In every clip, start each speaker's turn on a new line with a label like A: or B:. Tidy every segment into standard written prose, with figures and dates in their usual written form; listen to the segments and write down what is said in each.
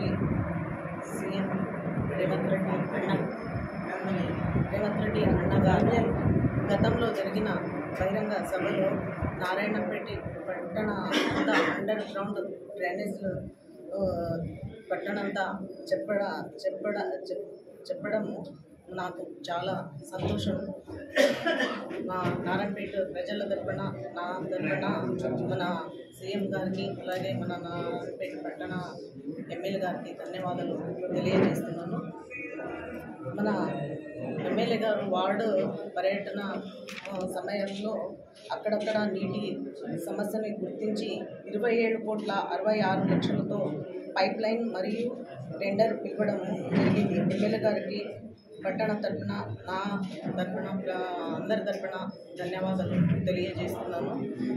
A: ముఖ్యమంత్రి సీఎం రేవంత్ రెడ్డి అన్నగారు గతంలో జరిగిన బహిరంగ సభలో నారాయణపేట పట్టణ అంతా అండర్ గ్రౌండ్ డ్రైనేజ్లు పట్టణంతా చెప్పడము నాకు చాలా సంతోషం. మా నారాయణపేట ప్రజల తరపున నా తరపున మన సీఎం గారికి అలాగే మన నారాయణపేట పట్టణ ఎమ్మెల్యే గారికి ధన్యవాదాలు తెలియజేస్తున్నాను. మన ఎమ్మెల్యే గారు వార్డు పర్యటన సమయంలో అక్కడక్కడ నీటి సమస్యని గుర్తించి 27,66,00,000తో పైప్ లైన్ మరియు టెండర్ పిలవడం జరిగింది. ఎమ్మెల్యే గారికి పట్టణ తరపున నా తరపున అందరి తరపున ధన్యవాదాలు తెలియజేస్తున్నాను.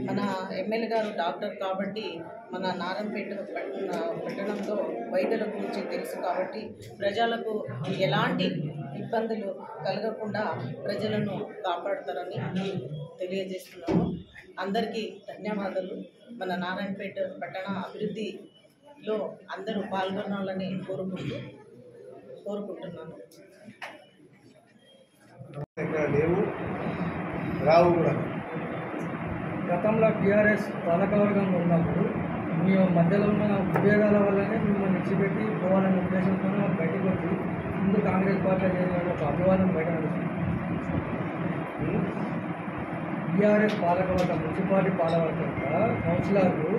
A: మన ఎమ్మెల్యే గారు డాక్టర్ కాబట్టి మన నారాయణపేట పట్టణంలో వైద్యుల గురించి తెలుసు కాబట్టి ప్రజలకు ఎలాంటి ఇబ్బందులు కలగకుండా ప్రజలను కాపాడతారని తెలియజేస్తున్నాము. అందరికీ ధన్యవాదాలు. మన నారాయణపేట పట్టణ అభివృద్ధిలో అందరూ పాల్గొనాలని కోరుకుంటున్నాను.
B: లేవు రావు కూడా.
C: గతంలో టీఆర్ఎస్ పాలకవర్గంలో ఉన్నప్పుడు మీ మధ్యలో ఉన్న విభేదాల వల్లనే మిమ్మల్ని విడిచిపెట్టి పోవాలనే ఉద్దేశంతో బయటకు వచ్చి ముందు కాంగ్రెస్ పార్టీ చేసిన ఒక అభివాదం బయట నడుస్తుంది. టీఆర్ఎస్ పాలకవర్గం మున్సిపాలిటీ పాలకవర్గం కౌన్సిలర్లు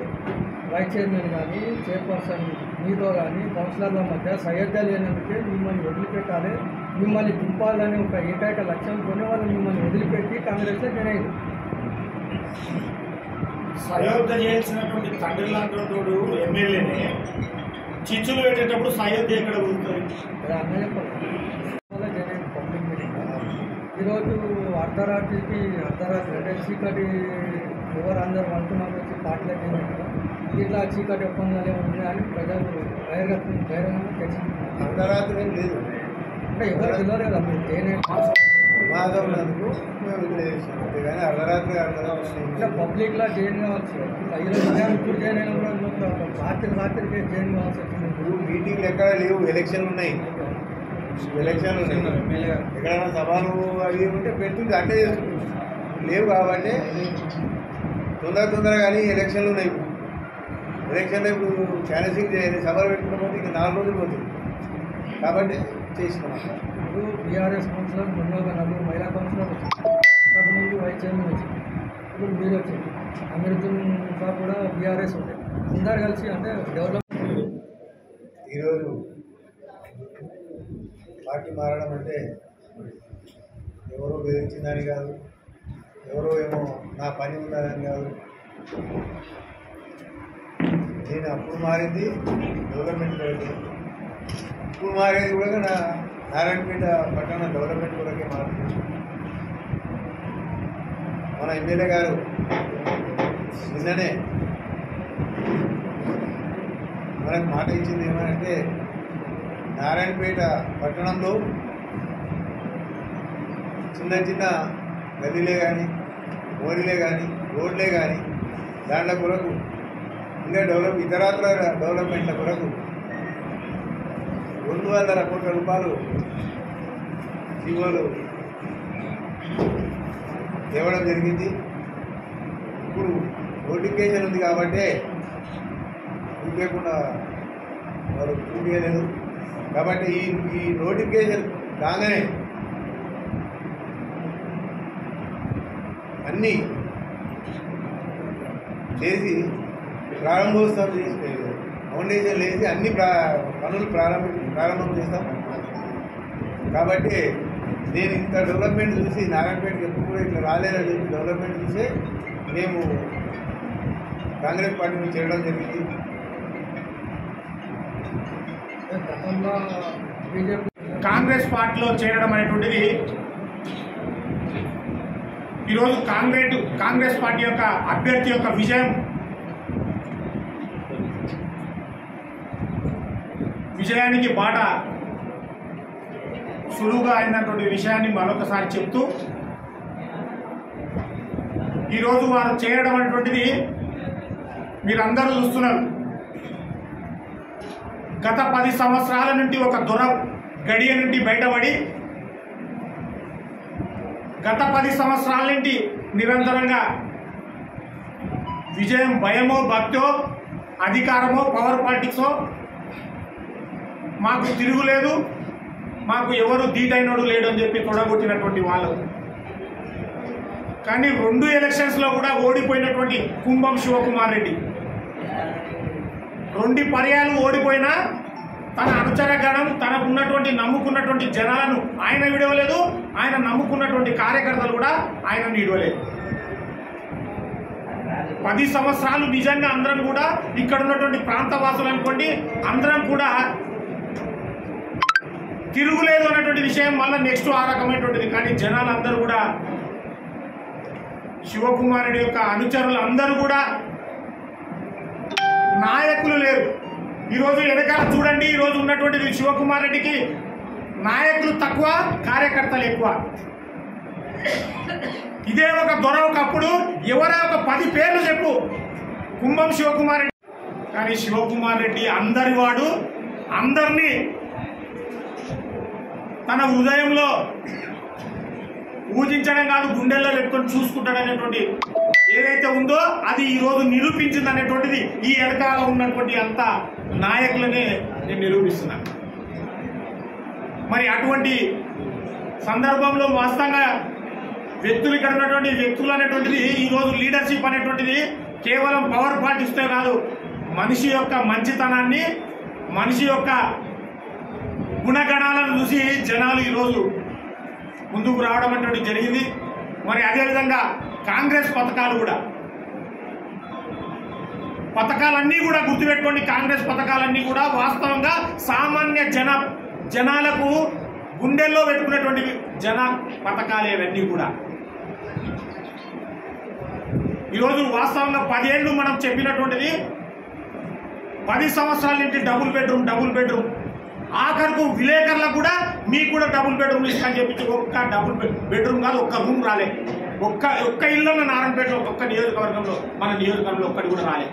C: వైస్ చైర్మన్ కానీ చైర్పర్సన్ మీతో కానీ కౌన్సిలర్ల మధ్య సయోధ్య లేనందుకే మిమ్మల్ని వదిలిపెట్టాలి, మిమ్మల్ని దింపాలని ఒక ఏకైక లక్ష్యంతోనే వాళ్ళు మిమ్మల్ని వదిలిపెట్టి కాంగ్రెస్లో జాయిన్ అయ్యారు.
D: సయోధ్య చేయాల్సినటువంటి తండ్రి లాంటి ఎమ్మెల్యేనే చిచ్చులు పెట్టేటప్పుడు సయోధ్య ఎక్కడ ఉంటుంది?
C: అన్న చెప్పాలి. జాయిన్ అయ్యింది పబ్లిక్ మీటింగ్. ఈరోజు అర్ధరాత్రి అంటే చీకటి ఎవరు అందరూ అనుకున్నాం వచ్చి పార్టీలకు వెళ్ళారు కదా, ఇట్లా చీకటి ఒప్పందాలు ఉన్నాయి అని ప్రజలు బహిరంగంగా చర్చించుకున్నారు.
B: అర్ధరాత్రి ఏం లేదు
C: అంటే ఎవరు తెలియదు కదా మీరు జాయిన్
B: బాగా ఉన్నందుకు మేము వదిలేసాం అంతేగాని అర్ధరాత్రి
C: ఇట్లా పబ్లిక్లో జాయిన్ కావాల్సి ఇట్లా ఈరోజు ఇప్పుడు జాయిన్ అయినా కూడా రాత్రికి జాయిన్ కావాల్సి వచ్చింది.
B: ఇప్పుడు మీటింగ్లు ఎక్కడ లేవు, ఎలక్షన్లు ఉన్నాయి. ఎక్కడైనా సభలు అవి ఉంటే పెడుతుంది అంటే చేస్తుంది, లేవు కాబట్టి తొందరగా కానీ ఎలక్షన్లు ఉన్నాయి. ఎలక్షన్లో ఇప్పుడు క్యాన్సిల్ చేయాలి, సభలు పెట్టుకున్న పోతే ఇంకా 4 రోజులు పోతుంది కాబట్టి చేసినాం.
C: ఇప్పుడు టీఆర్ఎస్ కౌన్సిలర్ మొన్న 4 మహిళా కౌన్సిలర్ వచ్చింది, అంతకుముందు వైస్ చైర్మన్ వచ్చింది, ఇప్పుడు మీరు వచ్చింది. అమృతం సార్ కూడా టీఆర్ఎస్ ఉంటాయి. అందరు కలిసి అంటే డెవలప్మెంట్.
B: ఈరోజు పార్టీ మారడం అంటే ఎవరో బెదిరించిందని కాదు, ఎవరో ఏమో నా పని ఉన్నదని కాదు. నేను అప్పుడు మారింది డెవలప్మెంట్ కొరకే, ఇప్పుడు మారేది కూడా నా నారాయణపేట పట్టణ డెవలప్మెంట్ కొరకే మారుతుంది. మన ఎమ్మెల్యే గారు నిన్ననే మనకు మాట ఇచ్చింది ఏమంటే నారాయణపేట పట్టణంలో చిన్న గల్లీలే కానీ మోరీలే కానీ రోడ్లే కానీ దాంట్లో కొరకు ఇంకా ఇతరత్ర డెవలప్మెంట్ల కొరకు 200 కోట్ల రూపాయలు జీవోలు తేవడం జరిగింది. ఇప్పుడు నోటిఫికేషన్ ఉంది కాబట్టి చూపించకుండా వారు చూపించలేదు కాబట్టి ఈ నోటిఫికేషన్ కాగానే అన్నీ చేసి ప్రారంభోత్సవం చేసి ఫౌండేషన్ వేసి అన్ని పనులు ప్రారంభం చేస్తాం. కాబట్టి నేను ఇంత డెవలప్మెంట్ చూసి నారాయణపేటకి ఎప్పుడు కూడా ఇట్లా రాలేదని చెప్పి డెవలప్మెంట్ చూసే మేము కాంగ్రెస్ పార్టీని చేరడం జరిగింది.
D: కాంగ్రెస్ పార్టీలో చేరడం అనేటువంటిది ఈరోజు కాంగ్రెస్ పార్టీ యొక్క అభ్యర్థి యొక్క విజయానికి బాట సులువుగా అయినటువంటి విషయాన్ని మరొకసారి చెప్తూ ఈరోజు వారు చేయడం అనేటువంటిది మీరందరూ చూస్తున్నారు. గత 10 సంవత్సరాల నుండి ఒక దొర గడియ నుండి బయటపడి గత 10 సంవత్సరాల నుండి నిరంతరంగా విజయం భయమో భక్తో అధికారమో పవర్ పాలిటిక్సో మాకు తిరుగులేదు, మాకు ఎవరు దీటైనోడు లేడు అని చెప్పి తొడగొట్టినటువంటి వాళ్ళు. కానీ 2 ఎలక్షన్స్లో కూడా ఓడిపోయినటువంటి కుంభం శివకుమార్ రెడ్డి 2 పర్యాలు ఓడిపోయినా తన అనుచరగణం, తనకు ఉన్నటువంటి నమ్ముకున్నటువంటి జనాలను ఆయన విడవలేదు, ఆయన నమ్ముకున్నటువంటి కార్యకర్తలు కూడా ఆయనను విడవలేదు. 10 సంవత్సరాలు నిజంగా అందరం కూడా ఇక్కడ ఉన్నటువంటి ప్రాంతవాసులు అనుకోండి, అందరం కూడా తిరుగులేదు అన్నటువంటి విషయం మళ్ళీ నెక్స్ట్ ఆ రకమైనటువంటిది. కానీ జనాలు అందరూ కూడా శివకుమార్ రెడ్డి యొక్క అనుచరులు అందరూ కూడా నాయకులు లేరు. ఈరోజు వెనకాల చూడండి, ఈరోజు ఉన్నటువంటి శివకుమార్ రెడ్డికి నాయకులు తక్కువ, కార్యకర్తలు ఎక్కువ. ఇదే ఒక దొర ఒకప్పుడు ఎవరో ఒక 10 పేర్లు చెప్పు కుంభం శివకుమార్ రెడ్డి. కానీ శివకుమార్ రెడ్డి అందరి వాడు, అందరినీ తన హృదయంలో పూజించడం కాదు గుండెల్లో పెట్టుకొని చూసుకుంటాడనేటువంటి ఏదైతే ఉందో అది ఈరోజు నిరూపించింది అనేటువంటిది ఈ వెనకాల ఉన్నటువంటి అంత నాయకులనే నేను నిరూపిస్తున్నాను. మరి అటువంటి సందర్భంలో వాస్తవంగా వ్యక్తులు ఇక్కడ ఉన్నటువంటి వ్యక్తులు అనేటువంటిది ఈరోజు లీడర్షిప్ అనేటువంటిది కేవలం పవర్ పాటిస్తే కాదు, మనిషి యొక్క మంచితనాన్ని, మనిషి యొక్క గుణగణాలను చూసి జనాలు ఈరోజు ముందుకు రావడం అనేటువంటి జరిగింది. మరి అదేవిధంగా కాంగ్రెస్ పథకాలన్నీ కూడా గుర్తుపెట్టుకోండి. కాంగ్రెస్ పథకాలన్నీ కూడా వాస్తవంగా సామాన్య జనాలకు గుండెల్లో పెట్టుకున్నటువంటి పథకాలు ఇవన్నీ కూడా. ఈరోజు వాస్తవంగా 10 ఏళ్ళు మనం చెప్పినటువంటిది 10 సంవత్సరాల నుంచి డబుల్ బెడ్రూమ్ ఆఖరుకు విలేకరులకు కూడా మీకు కూడా డబుల్ బెడ్రూమ్ ఇస్తామని చెప్పి ఒక్క డబుల్ బెడ్రూమ్ కాదు, ఒక్క రూమ్ రాలే. ఒక్క ఇల్లు నారాయణపేటలో ఒక్క నియోజకవర్గంలో, మన నియోజకవర్గంలో ఒక్కటి కూడా రాలే.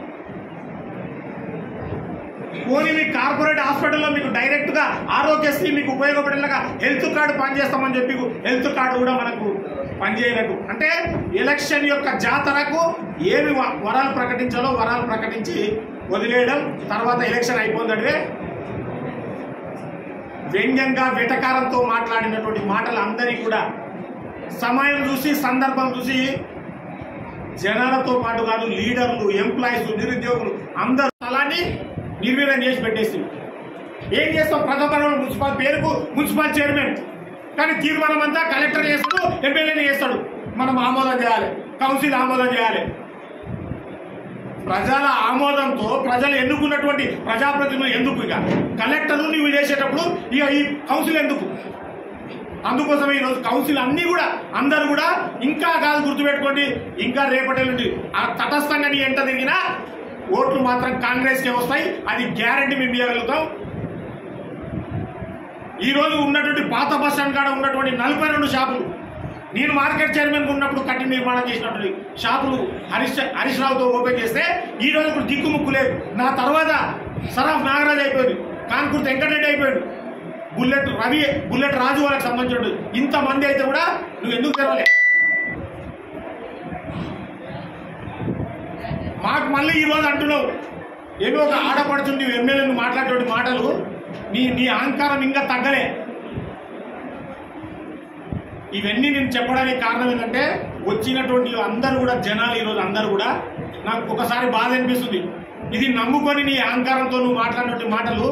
D: పోనీ మీ కార్పొరేట్ హాస్పిటల్లో మీకు డైరెక్ట్గా ఆరోగ్యశ్రీ మీకు ఉపయోగపడేలాగా హెల్త్ కార్డు పనిచేస్తామని చెప్పి హెల్త్ కార్డు కూడా మనకు పనిచేయనట్టు. అంటే ఎలక్షన్ యొక్క జాతరకు ఏమి వరాలు ప్రకటించాలో వరాలు ప్రకటించి వదిలేయడం, తర్వాత ఎలక్షన్ అయిపోతుందంటే వ్యంగ్యంగా వెటకారంతో మాట్లాడినటువంటి మాటలు అందరికీ కూడా సమయం చూసి సందర్భం చూసి జనాలతో పాటు కాదు లీడర్లు, ఎంప్లాయీస్, నిరుద్యోగులు అందరూ స్థలాన్ని నిర్వీర్యం చేసి పెట్టేసి ఏం చేస్తాం? ప్రజాపరమైన మున్సిపల్ పేరుకు మున్సిపల్ చైర్మన్, కానీ తీర్మానం అంతా కలెక్టర్ చేస్తాడు, ఎమ్మెల్యేని చేస్తాడు. మనం ఆమోదం చేయాలి, కౌన్సిల్ ఆమోదం చేయాలి. ప్రజల ఆమోదంతో ప్రజలు ఎన్నుకున్నటువంటి ప్రజాప్రతినిధులు ఎందుకు? ఇక కలెక్టర్లు నువ్వు చేసేటప్పుడు ఇక ఈ కౌన్సిల్ ఎందుకు? అందుకోసమే ఈరోజు కౌన్సిల్ అన్నీ కూడా అందరూ కూడా ఇంకా కాదు గుర్తుపెట్టుకోండి, ఇంకా రేపటి నుండి ఆ తటస్థంగా నీ ఎంట తిరిగినా ఓట్లు మాత్రం కాంగ్రెస్కే వస్తాయి. అది గ్యారంటీ మేము ఇవ్వగలుగుతాం. ఈరోజు ఉన్నటువంటి పాత బస్ స్టాండ్ కాడ ఉన్నటువంటి 42 షాపులు, నేను మార్కెట్ చైర్మన్ ఉన్నప్పుడు కట్టి నిర్మాణం చేసినటువంటి షాపులు హరీష్ రావుతో ఓపెన్ చేస్తే ఈ రోజు ఇప్పుడు దిక్కుముక్కు లేదు. నా తర్వాత సరాఫ్ నాగరాజ్ అయిపోయింది, కాన్పూర్ వెంకటరెడ్డి అయిపోయాడు, బుల్లెట్ రాజు వాళ్ళకి సంబంధించిన ఇంతమంది అయితే కూడా నువ్వు ఎందుకు తెరవలే? మాకు మళ్ళీ ఈరోజు అంటున్నావు ఏదో ఒక ఆడపడుతుంది ఎమ్మెల్యేను మాట్లాడేటువంటి మాటలు, నీ అహంకారం ఇంకా తగ్గలే. ఇవన్నీ నేను చెప్పడానికి కారణం ఏంటంటే వచ్చినటువంటి అందరూ కూడా జనాలు ఈరోజు అందరూ కూడా నాకు ఒకసారి బాధ అనిపిస్తుంది. ఇది నమ్ముకొని నీ అహంకారంతో నువ్వు మాట్లాడినటువంటి మాటలు,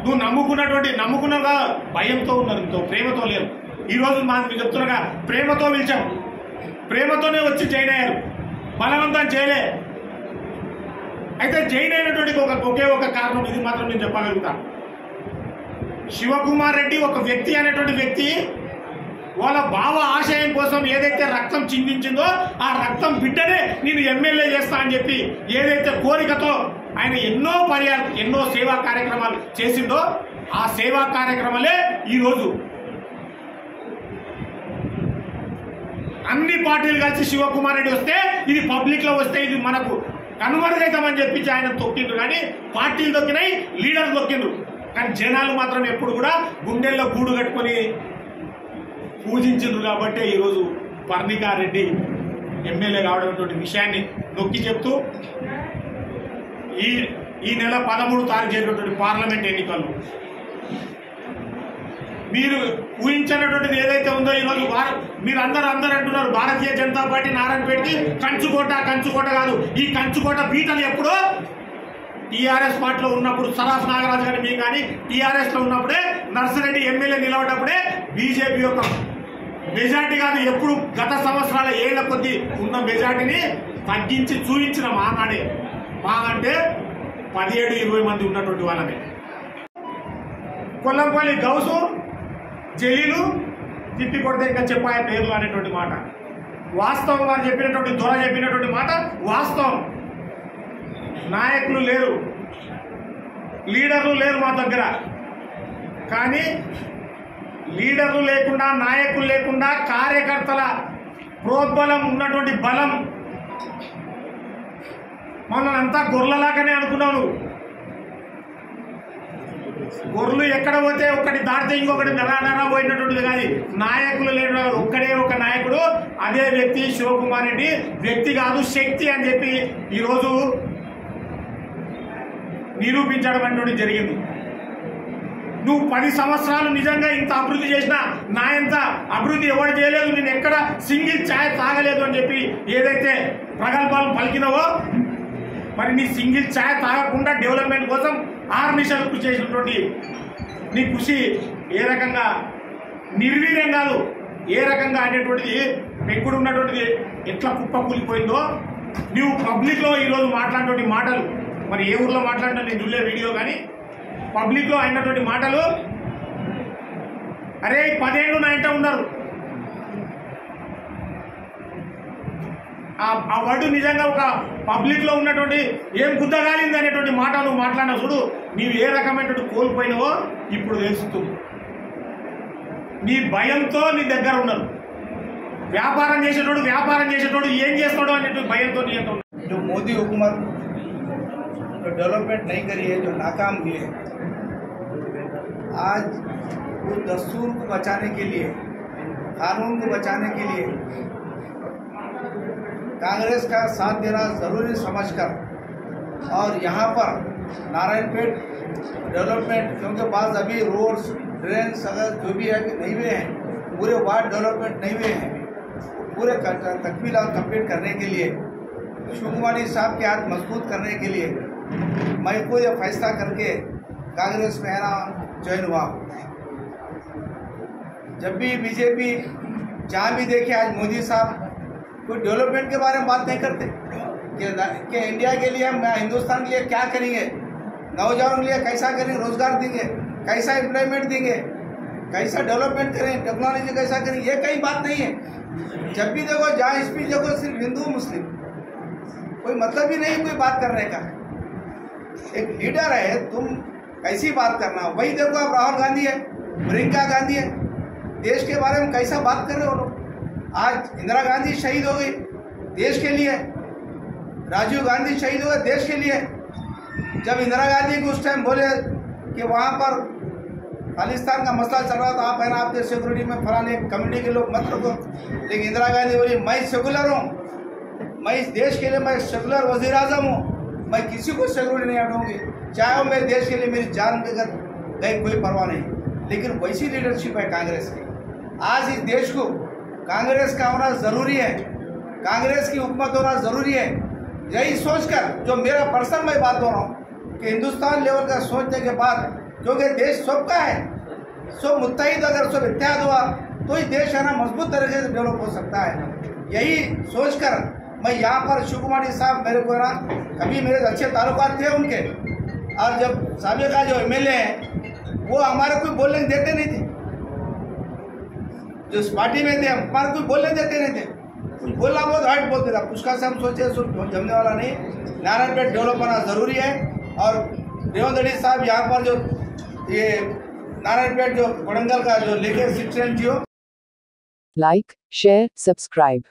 D: నువ్వు నమ్ముకున్నగా భయంతో ఉన్నారు, ఇంతో ప్రేమతో లేరు. ఈరోజు మీకు చెప్తున్నాగా ప్రేమతో పిలిచాం, ప్రేమతోనే వచ్చి జాయిన్ అయ్యారు, బలవంతం చేయలే. అయితే జాయిన్ అయినటువంటి ఒకే ఒక కారణం, ఇది మాత్రం నేను చెప్పగలుగుతా. శివకుమార్ రెడ్డి ఒక వ్యక్తి అనేటువంటి వ్యక్తి వాళ్ళ భావ ఆశయం కోసం ఏదైతే రక్తం చిందించిందో ఆ రక్తం బిడ్డనే నేను ఎమ్మెల్యే చేస్తా అని చెప్పి ఏదైతే కోరికతో ఆయన ఎన్నో సేవా కార్యక్రమాలు చేసిందో ఆ సేవా కార్యక్రమాలే ఈరోజు అన్ని పార్టీలు కలిసి శివకుమార్ రెడ్డి వస్తే ఇది పబ్లిక్ లో వస్తే ఇది మనకు కనుమరుగైతామని చెప్పించి ఆయన తొక్కిండ్రు. కానీ పార్టీలు తొక్కినాయి, లీడర్లు తొక్కిండ్రు. కానీ జనాలు మాత్రం ఎప్పుడు కూడా గుండెల్లో గూడు కట్టుకొని పూజించిండ్రు. కాబట్టి ఈరోజు పర్ణికారెడ్డి ఎమ్మెల్యే కావడం విషయాన్ని నొక్కి చెప్తూ ఈ నెల 13 తారీఖు జరిగినటువంటి పార్లమెంట్ ఎన్నికల్లో మీరు ఊహించినటువంటిది ఏదైతే ఉందో ఈరోజు మీరు అందరూ అంటున్నారు భారతీయ జనతా పార్టీ నారాయణపేటకి కంచుకోట కాదు. ఈ కంచుకోట బీటలు ఎప్పుడో టీఆర్ఎస్ పార్టీలో ఉన్నప్పుడు సరాఫ్ నాగరాజు గారి మీ కానీ టీఆర్ఎస్ లో ఉన్నప్పుడే నర్సిరెడ్డి ఎమ్మెల్యే నిలబడ్డప్పుడే బీజేపీ యొక్క మెజార్టీ కాదు, ఎప్పుడు గత సంవత్సరాల ఏళ్ల కొద్దీ ఉన్న మెజార్టీని తగ్గించి చూపించిన మానాడే. మా అంటే 17-20 మంది ఉన్నటువంటి వాళ్ళని కొల్లంపల్లి గౌసు జలీలు తిప్పి కొడితే ఇంకా చెప్పాయ పేర్లు అనేటువంటి మాట వాస్తవం. వారు చెప్పినటువంటి దొర చెప్పినటువంటి మాట వాస్తవం. నాయకులు లేరు, లీడర్లు లేరు మా దగ్గర. కానీ లీడర్లు లేకుండా, నాయకులు లేకుండా, కార్యకర్తల ప్రోద్బలం ఉన్నటువంటి బలం మనంతా గొర్రెలాగానే అనుకున్నాను. గొర్రెలు ఎక్కడ పోతే ఒకటి దాటితే ఇంకొకటి నెల పోయినటువంటిది. కానీ నాయకులు లేని ఒక్కడే ఒక నాయకుడు, అదే వ్యక్తి శివకుమార్ రెడ్డి. వ్యక్తి కాదు, శక్తి అని చెప్పి ఈరోజు నిరూపించడం అనేటువంటి జరిగింది. నువ్వు 10 సంవత్సరాలు నిజంగా ఇంత అభివృద్ధి చేసినా నా ఇంత అభివృద్ధి ఎవరు చేయలేదు, నేను ఎక్కడ సింగిల్ ఛాయ్ తాగలేదు అని చెప్పి ఏదైతే ప్రగల్భాలు పలికినవో, మరి నీ సింగిల్ ఛాయ్ తాగకుండా డెవలప్మెంట్ కోసం 6 నిమిషాలు కృషి చేసినటువంటి నీ కృషి ఏ రకంగా నిర్వీర్యం కాదు, ఏ రకంగా అనేటువంటిది పెంకుడు ఉన్నటువంటిది ఎట్లా కుప్ప కూలిపోయిందో నువ్వు పబ్లిక్లో ఈరోజు మాట్లాడినటువంటి మాటలు, మరి ఏ ఊర్లో మాట్లాడినా నేను చూడలే వీడియో, కానీ పబ్లిక్లో అయినటువంటి మాటలు, అరే 10 ఏళ్ళు నా ఇంట ఉన్నారు. ఆ వర్డ్ నిజంగా ఒక పబ్లిక్లో ఉన్నటువంటి ఏం గుద్దగాలింది అనేటువంటి మాట నువ్వు మాట్లాడినా చూడు, నీవు ఏ రకమైనటువంటి కోల్పోయినావో ఇప్పుడు తెలుస్తుంది. నీ భయంతో నీ దగ్గర ఉన్నారు. వ్యాపారం చేసేటోడు ఏం చేస్తాడో అనేటువంటి భయంతో నీ ఎంత ఉన్నారు.
B: जो मोदी हुकूमत जो डेवलपमेंट नहीं करी है, जो नाकाम हुई है, आज वो दस्तूर को बचाने के लिए, कानून को बचाने के लिए कांग्रेस का साथ देना ज़रूरी समझकर और यहाँ पर नारायणपेट डेवलपमेंट, क्योंकि बाद अभी रोड्स ड्रेन्स अगर जो भी है नहीं हुए हैं, पूरे वार्ड डेवलपमेंट नहीं हुए हैं, पूरे तकमील कंप्लीट करने के लिए शिवकुमार साहब के हाथ मजबूत करने के लिए मैं को यह फैसला करके कांग्रेस में है ना ज्वाइन हुआ। जब भी बीजेपी जहाँ भी देखे, आज मोदी साहब कोई डेवलपमेंट के बारे में बात नहीं करते कि इंडिया के लिए, हम हिंदुस्तान के लिए क्या करेंगे, नौजवानों के लिए कैसा करेंगे, रोजगार देंगे, कैसा एम्प्लॉयमेंट देंगे, कैसा डेवलपमेंट करें, टेक्नोलॉजी कैसा करें, ये कई बात नहीं है। जब भी देखो, जहाँ स्पीच देखो, सिर्फ हिंदू मुस्लिम, कोई मतलब ही नहीं कोई बात करने का। एक लीडर है, तुम कैसी बात करना। वही देखो, अब राहुल गांधी है, प्रियंका गांधी है, देश के बारे में कैसा बात कर रहे हो लोग। आज इंदिरा गांधी शहीद हो गई देश के लिए, राजीव गांधी शहीद हो गए देश के लिए। जब इंदिरा गांधी को उस टाइम बोले कि वहाँ पर खालिस्तान का मसला चल रहा था, आप है ना आपके सिक्योरिटी में फलाने कम्युनिटी के लोग मत रखो, लेकिन इंदिरा गांधी बोली मैं सेकुलर हूँ, मैं इस देश के लिए मैं सेकुलर वजीर आजम हूँ, मैं किसी को सिक्योरिटी नहीं हटाऊंगी, चाहे वो मेरे देश के लिए मेरी जान बेगर गई, कोई परवाह नहीं। लेकिन वैसी लीडरशिप है कांग्रेस की। आज इस देश को कांग्रेस का होना ज़रूरी है, कांग्रेस की हुकूमत होना ज़रूरी है। यही सोचकर, जो मेरा पर्सनल मैं बात हो रहा हूँ कि हिंदुस्तान लेवल का सोचने के बाद, क्योंकि देश सबका है, सब मुत्तहिद अगर सब इत्तेहाद हुआ तो ही देश है ना मजबूत तरीके से डेवलप हो सकता है। यही सोचकर मैं यहाँ पर शिवकुमार साहब, मेरे को ना कभी मेरे अच्छे ताल्लुकात थे उनके, और जब साबिका जो एमएलए हैं वो हमारे कोई बोलने देते नहीं थे, जो इस पार्टी में थे हमारे कोई बोलने देते नहीं थे, कुछ बोलना बहुत हार्ड बोलते था। उसका से हम सोचे जमने वाला नहीं, नारायणपेट डेवलप होना ज़रूरी है। और रेवंत रेड्डी साहब यहाँ पर जो ये नारायणपेट जो कोडंगल का जो लेके 6 NGO
E: like, share, subscribe.